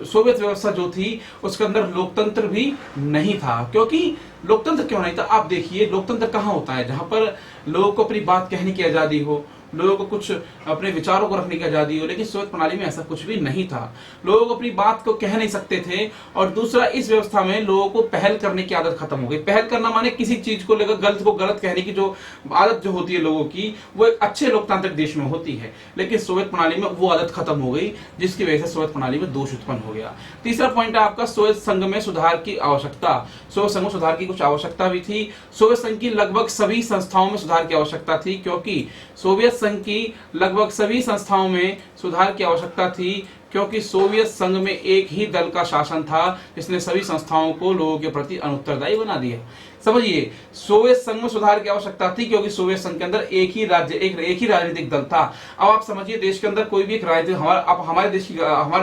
सोवियत व्यवस्था जो थी उसके अंदर लोकतंत्र भी नहीं था। क्योंकि लोकतंत्र क्यों नहीं था? आप देखिए लोकतंत्र कहाँ होता है? जहां पर लोगों को अपनी बात कहने की आजादी हो, लोगों को कुछ अपने विचारों को रखने की आजादी हो। लेकिन सोवियत प्रणाली में ऐसा कुछ भी नहीं था, लोग अपनी बात को कह नहीं सकते थे। और दूसरा, इस व्यवस्था में लोगों को पहल करने की आदत खत्म हो गई। पहल करना माने किसी चीज को लेकर गलत को गलत कहने की जो आदत जो होती है लोगों की, वो एक अच्छे लोकतांत्रिक देश में होती है। लेकिन सोवियत प्रणाली में वो आदत खत्म हो गई, जिसकी वजह से सोवियत प्रणाली में दोष उत्पन्न हो गया। तीसरा पॉइंट है आपका सोवियत संघ में सुधार की आवश्यकता। सोवियत संघ में सुधार की कुछ आवश्यकता भी थी। सोवियत संघ की लगभग सभी संस्थाओं में सुधार की आवश्यकता थी, क्योंकि सोवियत संघ की लगभग सभी संस्थाओं में सुधार की आवश्यकता थी, क्योंकि सोवियत संघ में एक ही दल का शासन था जिसने सभी संस्थाओं को लोगों के प्रति अनुत्तरदायी बना दिया। समझिए, सोवियत संघ में सुधार की आवश्यकता थी क्योंकि सोवियत संघ के अंदर एक ही राजनीतिक दल था। अब आप समझिए, देश के अंदर कोई भी एक राजनीतिक, आप हमारे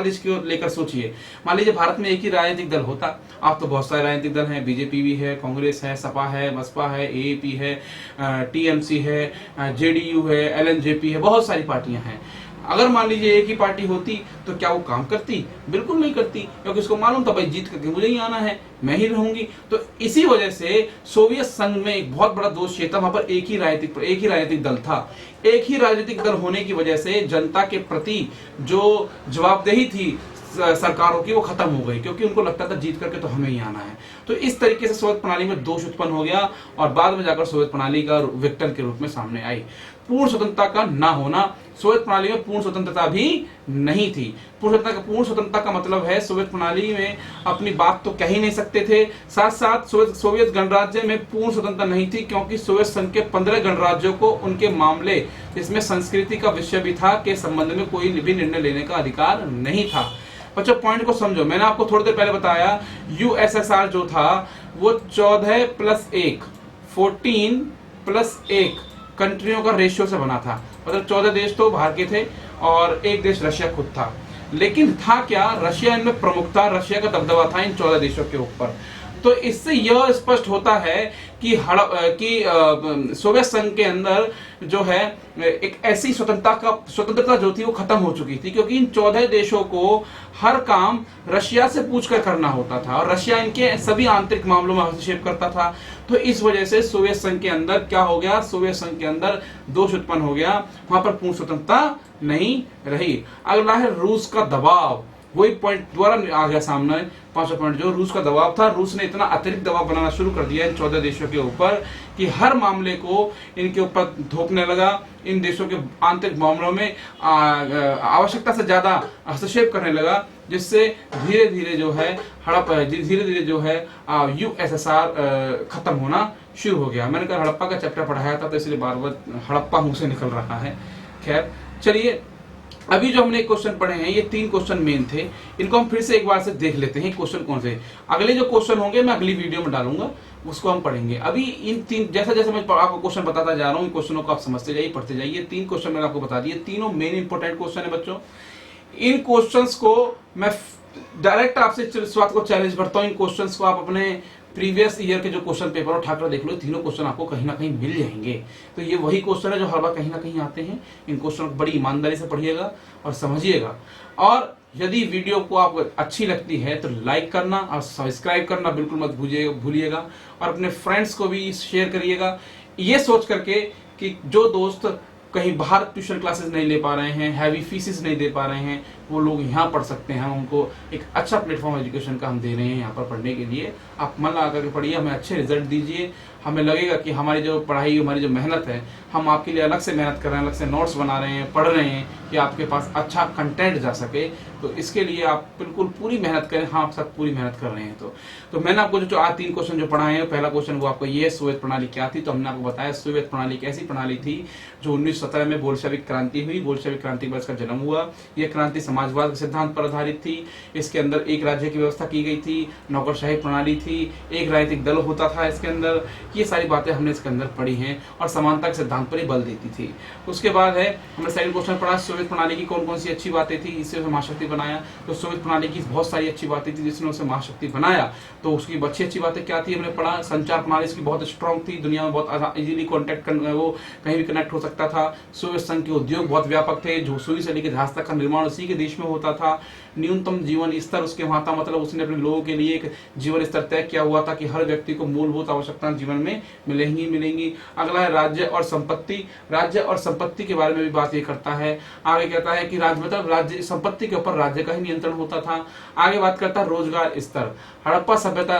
देश को लेकर सोचिए। मान लीजिए भारत में एक ही राजनीतिक दल होता। आप तो बहुत सारे राजनीतिक दल हैं, बीजेपी भी है, कांग्रेस है, सपा है, बसपा है, AAP है, TMC है, JDU है, LNJP है, बहुत सारी पार्टियां हैं। अगर मान लीजिए एक ही पार्टी होती तो क्या वो काम करती? बिल्कुल नहीं करती, क्योंकि उसको मालूम था भाई जीत करके मुझे ही आना है, मैं ही रहूंगी। तो इसी वजह से सोवियत संघ में एक बहुत बड़ा दोष ये था, वहां पर एक ही राजनीतिक दल था। एक ही राजनीतिक दल होने की वजह से जनता के प्रति जो जवाबदेही थी सरकारों की, वो खत्म हो गई, क्योंकि उनको लगता था जीत करके तो हमें ही आना है। तो इस तरीके से सोवियत प्रणाली में दोष उत्पन्न हो गया और बाद में जाकर सोवियत प्रणाली का विघटन के रूप में सामने आई। पूर्ण स्वतंत्रता का ना होना। सोवियत प्रणाली में पूर्ण स्वतंत्रता भी नहीं थी। पूर्ण स्वतंत्रता का मतलब है सोवियत प्रणाली में अपनी बात तो कह ही नहीं सकते थे। साथ साथ सोवियत गणराज्य में पूर्ण स्वतंत्रता नहीं थी, क्योंकि सोवियत संघ के 15 गणराज्यों को उनके मामले, जिसमें संस्कृति का विषय भी था, के संबंध में कोई भी निर्णय लेने का अधिकार नहीं था। बच्चों पॉइंट को समझो, मैंने आपको थोड़ी देर पहले बताया यूएसएसआर जो था वो 14+1 14+1 कंट्रियों का रेशियो से बना था। मतलब 14 देश तो बाहर के थे और एक देश रशिया खुद था। लेकिन था क्या, रशिया इनमें प्रमुख था, रशिया का दबदबा था इन 14 देशों के ऊपर। तो इससे यह स्पष्ट होता है कि सोवियत संघ के अंदर जो है एक ऐसी स्वतंत्रता जो थी वो खत्म हो चुकी थी, क्योंकि इन 14 देशों को हर काम रशिया से पूछकर करना होता था और रशिया इनके सभी आंतरिक मामलों में हस्तक्षेप करता था। तो इस वजह से सोवियत संघ के अंदर क्या हो गया, सोवियत संघ के अंदर दोष उत्पन्न हो गया, वहां पर पूर्ण स्वतंत्रता नहीं रही। अगला है रूस का दबाव, वही पॉइंट दोबारा आ गया सामने, 5वां पॉइंट जो रूस का दबाव था। रूस ने इतना अतिरिक्त दबाव बनाना शुरू कर दिया इन 14 देशों के ऊपर कि हर मामले को इनके ऊपर थोपने लगा, इन देशों के आंतरिक मामलों में आवश्यकता से ज्यादा हस्तक्षेप करने लगा, जिससे धीरे धीरे जो है धीरे धीरे जो है यूएसएसआर खत्म होना शुरू हो गया। मैंने कहा हड़प्पा का चैप्टर पढ़ाया था तो इसलिए बार बार हड़प्पा मुंह से निकल रहा है। खैर चलिए, अभी जो हमने क्वेश्चन पढ़े हैं ये 3 क्वेश्चन मेन थे, इनको हम फिर से एक बार से देख लेते हैं क्वेश्चन कौन से। अगले जो क्वेश्चन होंगे मैं अगली वीडियो में डालूंगा, उसको हम पढ़ेंगे। अभी इन 3 जैसा जैसा मैं आपको क्वेश्चन बताता जा रहा हूँ, इन क्वेश्चनों को आप समझते जाइए, पढ़ते जाइए। 3 क्वेश्चन मैंने आपको बता दिए, तीनों मेन इंपॉर्टेंट क्वेश्चन है बच्चों। इन क्वेश्चंस को मैं डायरेक्ट आपसे इस बात को चैलेंज करता हूँ, इन क्वेश्चंस को आप अपने प्रीवियस ईयर के जो क्वेश्चन पेपर उठाकर देख लो, तीनों क्वेश्चन आपको कहीं ना कहीं मिल जाएंगे। तो ये वही क्वेश्चन है जो हर बार कहीं ना कहीं आते हैं। इन क्वेश्चन को बड़ी ईमानदारी से पढ़िएगा और समझिएगा। और यदि वीडियो को आपको अच्छी लगती है तो लाइक करना और सब्सक्राइब करना बिल्कुल मत भूलिएगा, और अपने फ्रेंड्स को भी शेयर करिएगा, ये सोच करके कि जो दोस्त कहीं बाहर ट्यूशन क्लासेस नहीं ले पा रहे हैं, हैवी फीसेस नहीं दे पा रहे हैं, वो लोग यहाँ पढ़ सकते हैं। उनको एक अच्छा प्लेटफॉर्म एजुकेशन का हम दे रहे हैं यहाँ पर पढ़ने के लिए। आप मन लगा करके पढ़िए, हमें अच्छे रिजल्ट दीजिए। हमें लगेगा कि हमारी जो पढ़ाई, हमारी जो मेहनत है, हम आपके लिए अलग से मेहनत कर रहे हैं, अलग से नोट्स बना रहे हैं, पढ़ रहे हैं कि आपके पास अच्छा कंटेंट जा सके। तो इसके लिए आप बिल्कुल पूरी मेहनत करें। हाँ, आप सब पूरी मेहनत कर रहे हैं। तो मैंने आपको जो आज 3 क्वेश्चन जो पढ़ाए हैं, पहला क्वेश्चन वो आपको ये, सोवियत प्रणाली क्या थी। तो हमने आपको बताया सोवियत प्रणाली एक ऐसी प्रणाली थी जो 1917 में बोल्शेविक क्रांति हुई, बोल्शेविक क्रांति पर इसका जन्म हुआ। यह क्रांति समाजवाद के सिद्धांत पर आधारित थी। इसके अंदर एक राज्य की व्यवस्था की गई थी, नौकरशाही प्रणाली थी, एक राजनीतिक दल होता था इसके अंदर। ये सारी बातें हमने इसके अंदर पढ़ी हैं और समानता के सिद्धांत पर ही बल देती थी। उसके बाद है हमने सेकंड क्वेश्चन पढ़ा, सोवियत प्रणाली की कौन कौन सी अच्छी बातें थी, इससे उसे महाशक्ति बनाया। तो सोवियत प्रणाली की बहुत सारी अच्छी बातें थी जिसने उसे महाशक्ति बनाया। तो उसकी अच्छी बातें क्या थी हमने पढ़ा। संचार प्रणाली इसकी बहुत स्ट्रांग थी, दुनिया में बहुत इजीली कॉन्टेक्ट वो कहीं भी कनेक्ट हो सकता था। सोवियत संघ के उद्योग बहुत व्यापक थे, जो सुई से लेकर जहाज तक का निर्माण उसी के देश में होता था। न्यूनतम जीवन स्तर उसके वहां था, मतलब उसने अपने लोगों के लिए एक जीवन स्तर तय किया हुआ था कि हर व्यक्ति को मूलभूत आवश्यकताएं जीवन में मिलेंगी। अगला है राज्य और संपत्ति। राज्य और संपत्ति के बारे में भी बात ये करता है। आगे कहता है कि राज्य संपत्ति के ऊपर राज्य का ही नियंत्रण होता था। आगे बात करता है रोजगार स्तर। हड़प्पा सभ्यता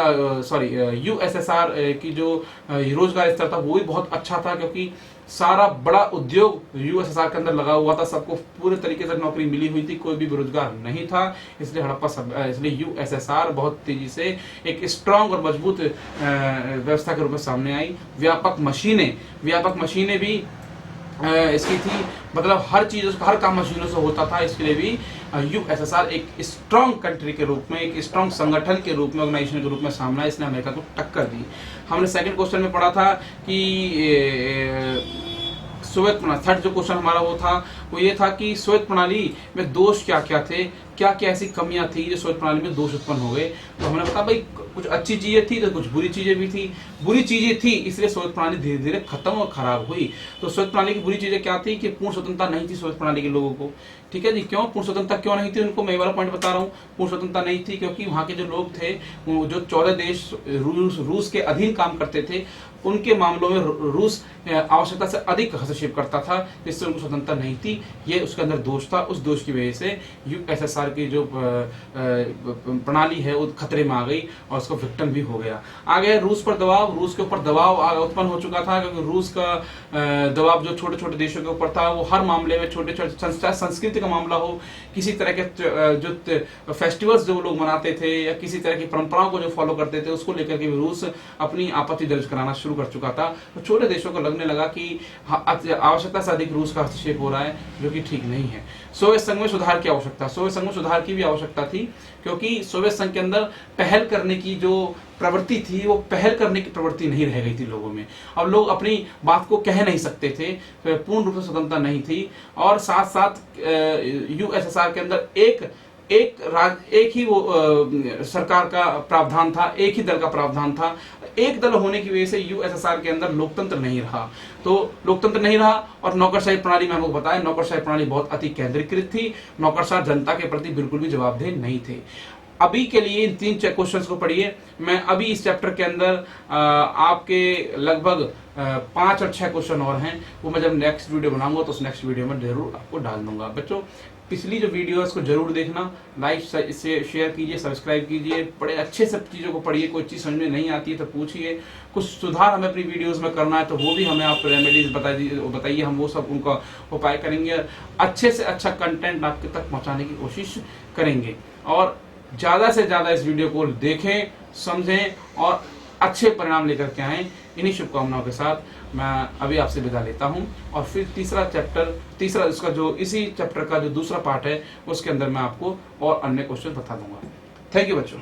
यूएसएसआर की जो रोजगार स्तर था वो भी बहुत अच्छा था, क्योंकि सारा बड़ा उद्योग यूएसएसआर के अंदर लगा हुआ था, सबको पूरे तरीके से नौकरी मिली हुई थी, कोई भी बेरोजगार नहीं था। इसलिए यूएसएसआर बहुत तेजी से एक स्ट्रांग और मजबूत व्यवस्था के रूप में सामने आई। व्यापक मशीनें भी इसकी थी, मतलब हर काम मशीनों से होता था। इसके लिए भी यूएसएसआर एक स्ट्रांग कंट्री के रूप में, एक स्ट्रांग संगठन के रूप में, ऑर्गेनाइजेशन के रूप में सामने आया। इसने अमेरिका को टक्कर दी। हमने सेकंड क्वेश्चन में पढ़ा था कि सोवियत प्रणाली, थर्ड जो क्वेश्चन हमारा वो ये था कि सोवियत प्रणाली में दोष क्या क्या थे, क्या क्या ऐसी कमियां थी जो सोवियत प्रणाली में दोष उत्पन्न हो गए। तो हमने बताया भाई कुछ अच्छी चीजें थी तो कुछ बुरी चीजें भी थी। बुरी चीजें थी इसलिए सोवियत प्रणाली धीरे धीरे खत्म और खराब हुई। तो सोवियत प्रणाली की बुरी चीजें क्या थी कि पूर्ण स्वतंत्रता नहीं थी सोवियत प्रणाली के लोगों को। ठीक है जी, क्यों पूर्ण स्वतंत्रता क्यों नहीं थी उनको, मैं वाला पॉइंट बता रहा हूँ। पूर्ण स्वतंत्रता नहीं थी क्योंकि वहां के जो लोग थे, जो 14 देश रूस के अधीन काम करते थे, उनके मामलों में रूस आवश्यकता से अधिक हस्तक्षेप करता था, जिससे उनको स्वतंत्रता नहीं थी। ये उसके अंदर दोष था। उस दोष की वजह से यूएसएसआर की जो प्रणाली है वो खतरे में आ गई और उसका विक्टिम भी हो गया। आगे रूस पर दबाव, रूस के ऊपर दबाव उत्पन्न हो चुका था, क्योंकि रूस का दबाव जो छोटे छोटे देशों के ऊपर था, वो हर मामले में छोटे छोटे संस्कृति का मामला हो, किसी तरह के जो फेस्टिवल्स जो लोग मनाते थे या किसी तरह की परंपराओं को जो फॉलो करते थे, उसको लेकर के रूस अपनी आपत्ति दर्ज कराना शुरू कर चुका था। तो छोटे देशों को लगने लगा कि आवश्यकता से अधिक रूस का हस्तक्षेप हो रहा है, जो कि ठीक नहीं है। सोवियत संघ में सुधार की आवश्यकता, सोवियत संघ में सुधार की भी आवश्यकता थी, क्योंकि सोवियत संघ के अंदर पहल करने की जो प्रवृत्ति थी, वो पहल करने की प्रवृत्ति नहीं रह गई थी लोगों में। अब लोग अपनी बात को कह नहीं सकते थे, पूर्ण रूप से स्वतंत्रता नहीं थी, और साथ साथ यूएसएसआर के अंदर एक ही वो सरकार का प्रावधान था, एक ही दल का प्रावधान था। एक दल होने की वजह से यूएसएसआर के अंदर लोकतंत्र नहीं रहा, तो लोकतंत्र नहीं रहा, और नौकरशाही प्रणाली में हमको बताया, नौकरशाही प्रणाली बहुत अति केंद्रीकृत थी, नौकरशाह जनता के प्रति बिल्कुल भी जवाबदेह नहीं थे। अभी के लिए इन 3 क्वेश्चंस को पढ़िए। मैं अभी इस चैप्टर के अंदर आपके लगभग 5 और 6 क्वेश्चन और हैं, वो मैं जब नेक्स्ट वीडियो बनाऊंगा तो उस नेक्स्ट वीडियो में जरूर आपको डाल दूंगा। बच्चों, पिछली जो वीडियो है उसको जरूर देखना, लाइक से शेयर कीजिए, सब्सक्राइब कीजिए, बड़े अच्छे से चीज़ों को पढ़िए। कोई चीज़ समझ में नहीं आती है तो पूछिए, कुछ सुधार हमें अपनी वीडियोस में करना है तो वो भी हमें आप रेमेडीज बताइए, हम वो सब उनका उपाय करेंगे, अच्छे से अच्छा कंटेंट आपके तक पहुँचाने की कोशिश करेंगे। और ज़्यादा से ज़्यादा इस वीडियो को देखें, समझें और अच्छे परिणाम लेकर के आएँ। इन्हीं शुभकामनाओं के साथ मैं अभी आपसे विदा लेता हूं, और फिर तीसरा इसका जो इसी चैप्टर का जो दूसरा पार्ट है उसके अंदर मैं आपको और अन्य क्वेश्चन बता दूंगा। थैंक यू बच्चों।